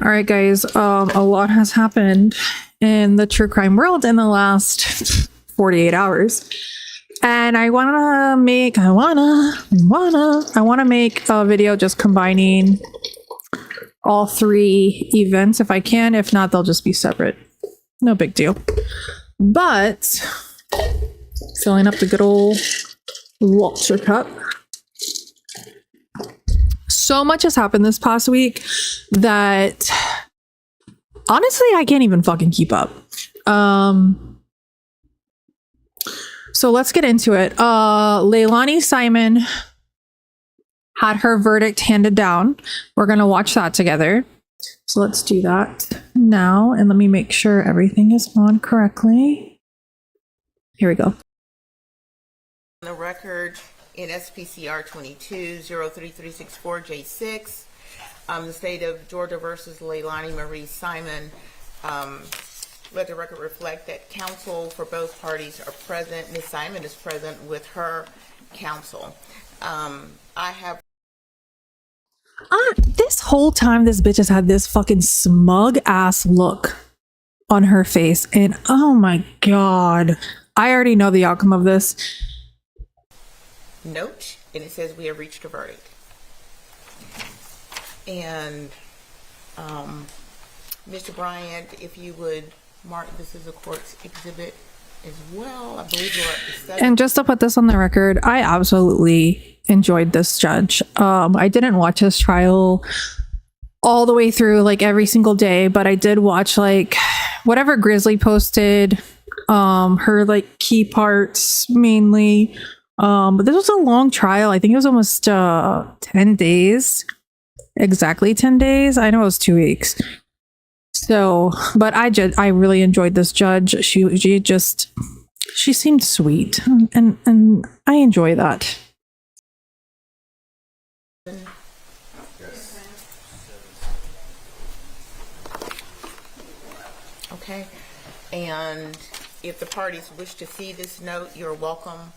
All right, guys. A lot has happened in the true crime world in the last 48 hours. And I want to make a video just combining all three events if I can. If not, they'll just be separate. No big deal. But filling up the good old Walter cup. So much has happened this past week that honestly, I can't even fucking keep up. So let's get into it. Leilani Simon had her verdict handed down. We're going to watch that together. So let's do that now. And let me make sure everything is on correctly. Here we go. The record in SPCR 22-03364J6, the state of Georgia versus Leilani Marie Simon. Let the record reflect that counsel for both parties are present. Ms. Simon is present with her counsel. This whole time, this bitch has had this fucking smug ass look on her face. And oh my God, I already know the outcome of this. Note, and it says we have reached a verdict. And Mr. Bryant, if you would mark this as a court's exhibit as well. I believe you're at the 7th. And just to put this on the record, I absolutely enjoyed this judge. I didn't watch his trial all the way through, like every single day, but I did watch like whatever Grizzly posted, her like key parts mainly. But this was a long trial. I think it was almost 10 days. Exactly 10 days. I know it was 2 weeks. So, but I really enjoyed this judge. She seemed sweet, and I enjoy that. Okay, and if the parties wish to see this note, you're welcome.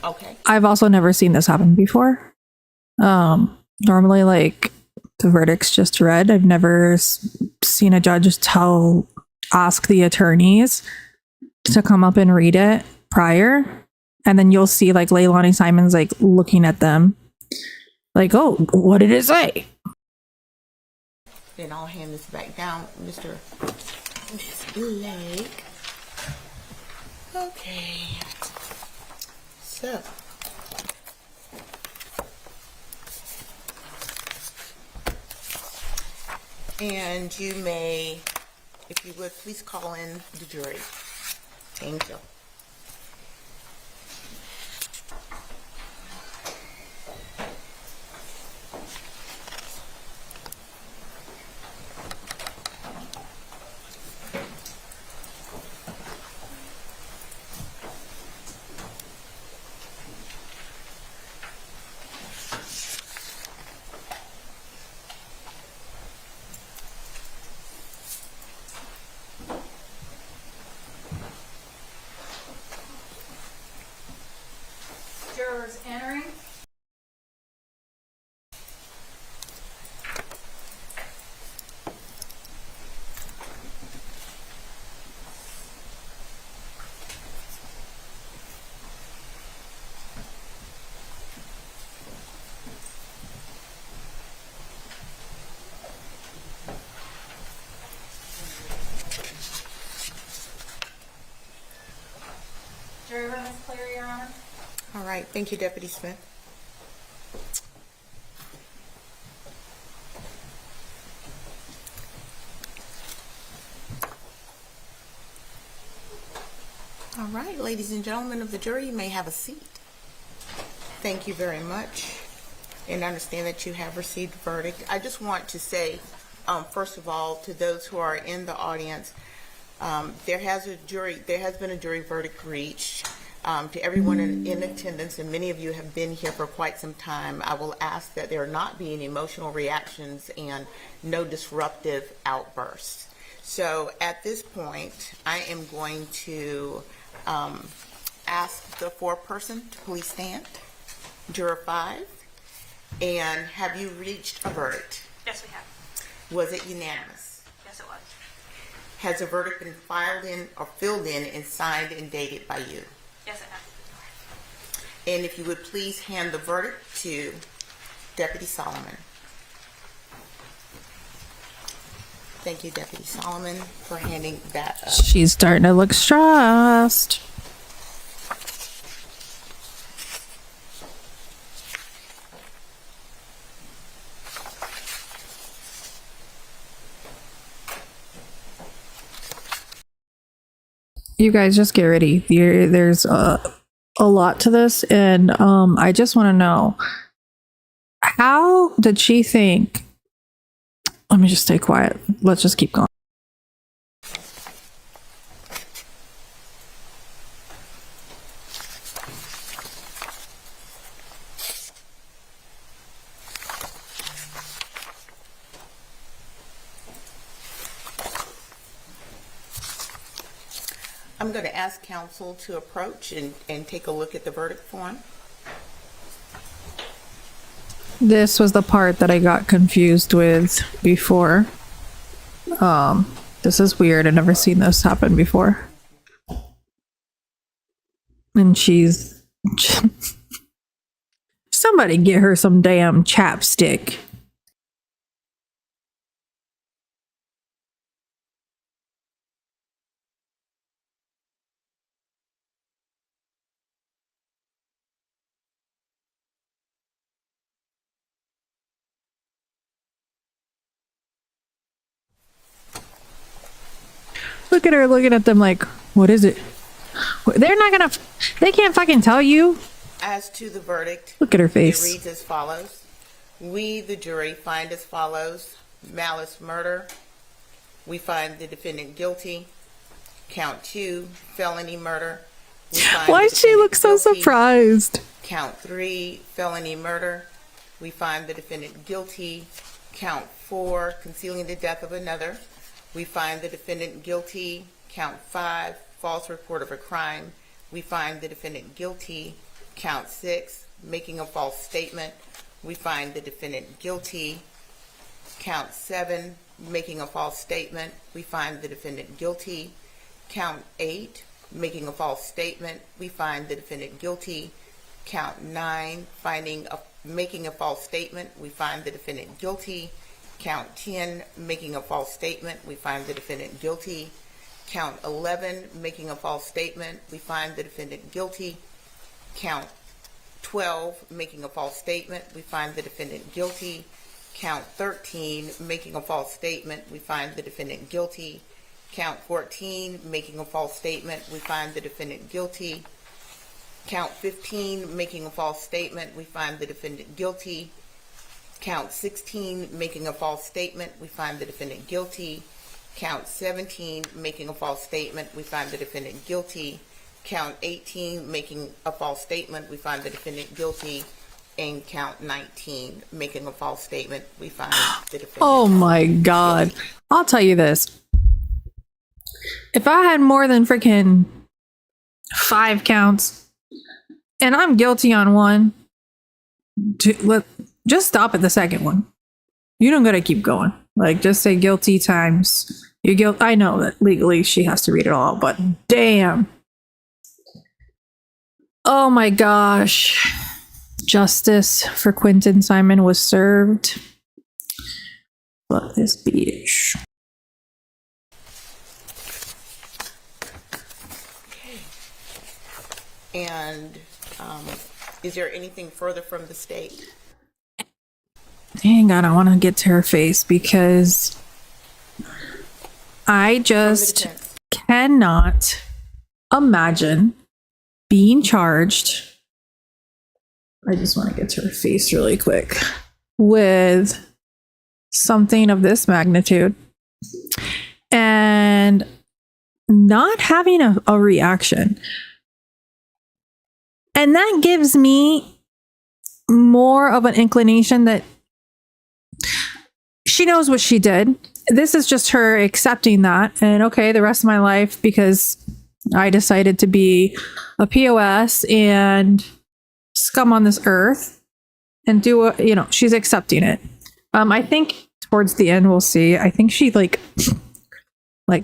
Okay. I've also never seen this happen before. Normally, like, the verdict's just read. I've never seen a judge ask the attorneys to come up and read it prior. And then you'll see like Leilani Simon's like looking at them like, oh, what did it say? Then I'll hand this back down, Miss Blake. Okay. So. And you may, if you would, please call in the jury. Thank you. Jurors entering. Jury room is clear, Your Honor. All right. Thank you, Deputy Smith. All right, ladies and gentlemen of the jury, you may have a seat. Thank you very much. And I understand that you have received a verdict. I just want to say, first of all, to those who are in the audience, there has been a jury verdict reached. To everyone in attendance, and many of you have been here for quite some time, I will ask that there not be any emotional reactions and no disruptive outbursts. So at this point, I am going to ask the foreperson to please stand. Juror 5. And have you reached a verdict? Yes, we have. Was it unanimous? Yes, it was. Has the verdict been filed in or filled in and signed and dated by you? Yes, it has. And if you would please hand the verdict to Deputy Solomon. Thank you, Deputy Solomon, for handing that up. She's starting to look stressed. You guys just get ready. There's a lot to this, and I just want to know, how did she think? Let me just stay quiet. Let's just keep going. I'm going to ask counsel to approach and take a look at the verdict form. This was the part that I got confused with before. This is weird. I've never seen this happen before. And she's... Somebody get her some damn chapstick. Look at her looking at them like, what is it? They're not gonna, they can't fucking tell you. As to the verdict, Look at her it face. reads as follows. We, the jury, find as follows: malice murder. We find the defendant guilty. Count 2, felony murder. We find Why the does she defendant look so guilty. surprised? Count 3, felony murder. We find the defendant guilty. Count 4, concealing the death of another. We find the defendant guilty. Count 5, false report of a crime. We find the defendant guilty. Count 6, making a false statement. We find the defendant guilty. Count 7, making a false statement. We find the defendant guilty. Count 8, making a false statement. We find the defendant guilty. Count 9, making a false statement. We find the defendant guilty. Count 10, making a false statement. We find the defendant guilty. Count 11, making a false statement. We find the defendant guilty. Count 12, making a false statement. We find the defendant guilty. Count 13, making a false statement. We find the defendant guilty. Count 14, making a false statement. We find the defendant guilty. Count 15, making a false statement. We find the defendant guilty. Count 16, making a false statement. We find the defendant guilty. Count 17, making a false statement. We find the defendant guilty. Count 18, making a false statement. We find the defendant guilty. And count 19, making a false statement. We find the defendant Oh my God. guilty. I'll tell you this. If I had more than freaking 5 counts and I'm guilty on one, just stop at the second one. You don't gotta keep going. Like, just say guilty times you guilt. I know that legally she has to read it all, but damn. Oh my gosh. Justice for Quinton Simon was served. Fuck this bitch. And is there anything further from the state? Dang, God, I want to get to her face because I just defense. cannot imagine being charged. I just want to get to her face really quick with something of this magnitude and not having a reaction. And that gives me more of an inclination that she knows what she did. This is just her accepting that. And okay, the rest of my life, because I decided to be a POS and scum on this earth and do she's accepting it. I think towards the end, we'll see. I think she like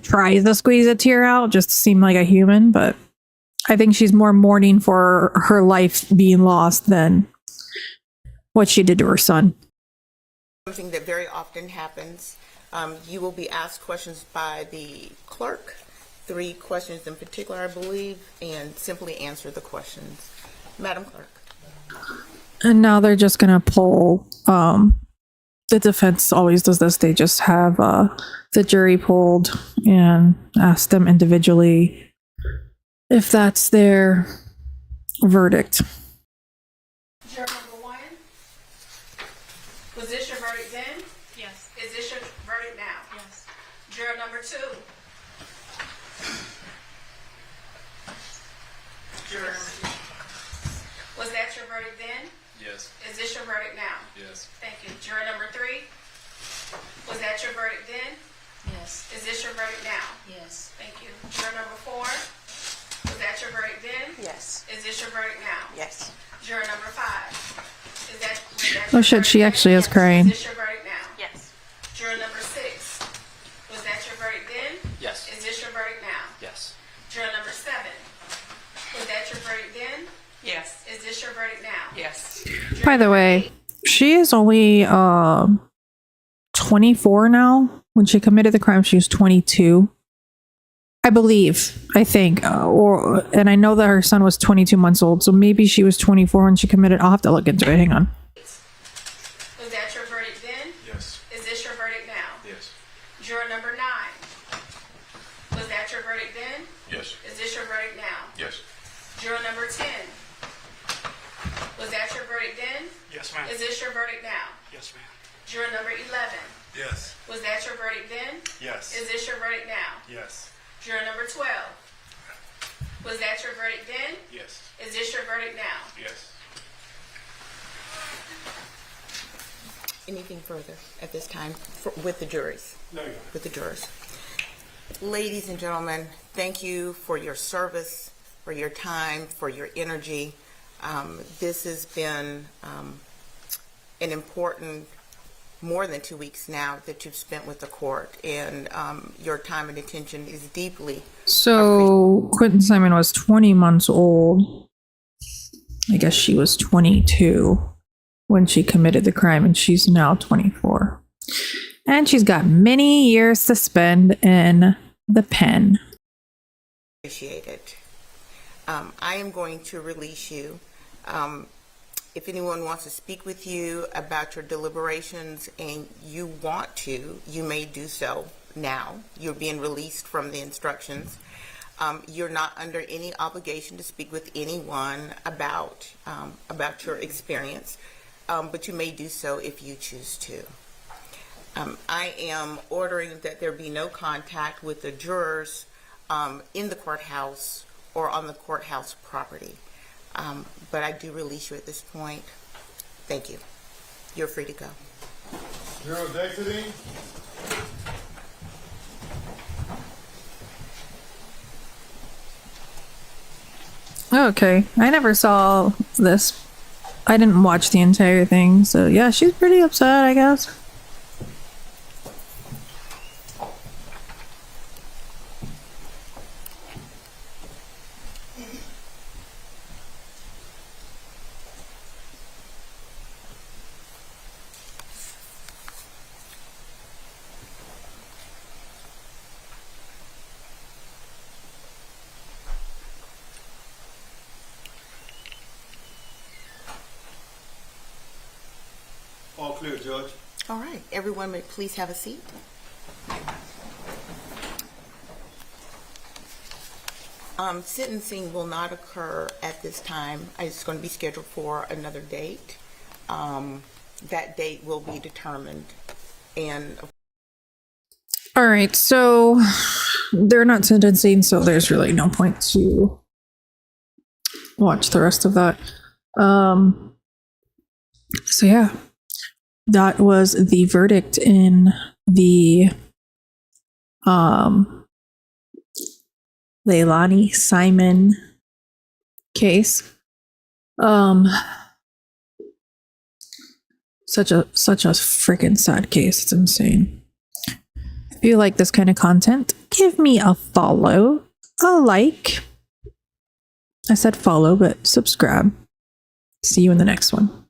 tries to squeeze a tear out just to seem like a human, but I think she's more mourning for her life being lost than what she did to her son. Something that very often happens. You will be asked questions by the clerk, 3 questions in particular, I believe, and simply answer the questions. Madam Clerk. And now they're just going to pull, the defense always does this. They just have the jury pulled and ask them individually if that's their verdict. Juror number 1, was this your verdict then? Yes. Is this your verdict now? Yes. Juror number 2. Juror number 2. Was that your verdict then? Yes. Is this your verdict now? Yes. Thank you. Juror number 3. Was that your verdict then? Yes. Is this your verdict now? Yes. Thank you. Juror number 4. Was that your verdict then? Yes. Is this your verdict now? Yes. Juror number 5. Was that Oh your shit, she verdict actually then? is crying. Is this your verdict now? Yes. Juror number 6. Was that your verdict then? Yes. Is this your verdict now? Yes. Juror number 7. Was that your verdict then? Yes. Is this your verdict now? Yes. By the way, she is only 24 now. When she committed the crime, she was 22. I believe, I think, and I know that her son was 22 months old, so maybe she was 24 when she committed. I'll have to look into it. Hang on. Was that your verdict then? Yes. Is this your verdict now? Yes. Juror number 9. Was that your verdict then? Yes. Is this your verdict now? Yes. Juror number 10. Was that your verdict then? Yes, ma'am. Is this your verdict now? Yes, ma'am. Juror number 11. Yes. Was that your verdict then? Yes. Is this your verdict now? Yes. Juror number 12. Was that your verdict then? Yes. Is this your verdict now? Yes. Anything further at this time with the juries? No, Your Honor. With the jurors. Ladies and gentlemen, thank you for your service, for your time, for your energy. This has been an important, more than 2 weeks now that you've spent with the court, and your time and attention is deeply. So Quinton Simon was 20 months old. I guess she was 22 when she committed the crime, and she's now 24. And she's got many years to spend in the pen. Appreciated. I am going to release you. If anyone wants to speak with you about your deliberations and you want to, you may do so now. You're being released from the instructions. You're not under any obligation to speak with anyone about your experience, but you may do so if you choose to. I am ordering that there be no contact with the jurors in the courthouse or on the courthouse property. But I do release you at this point. Thank you. You're free to go. Gerald exiting. Okay, I never saw this. I didn't watch the entire thing, so yeah, she's pretty upset, I guess. All clear, Judge. All right. Everyone may please have a seat. Sentencing will not occur at this time. It's going to be scheduled for another date. That date will be determined. And All right, so they're not sentencing, so there's really no point to watch the rest of that. So yeah, that was the verdict in the Leilani Simon case. Such a freaking sad case. It's insane. If you like this kind of content, give me a follow, a like. I said follow, but subscribe. See you in the next one.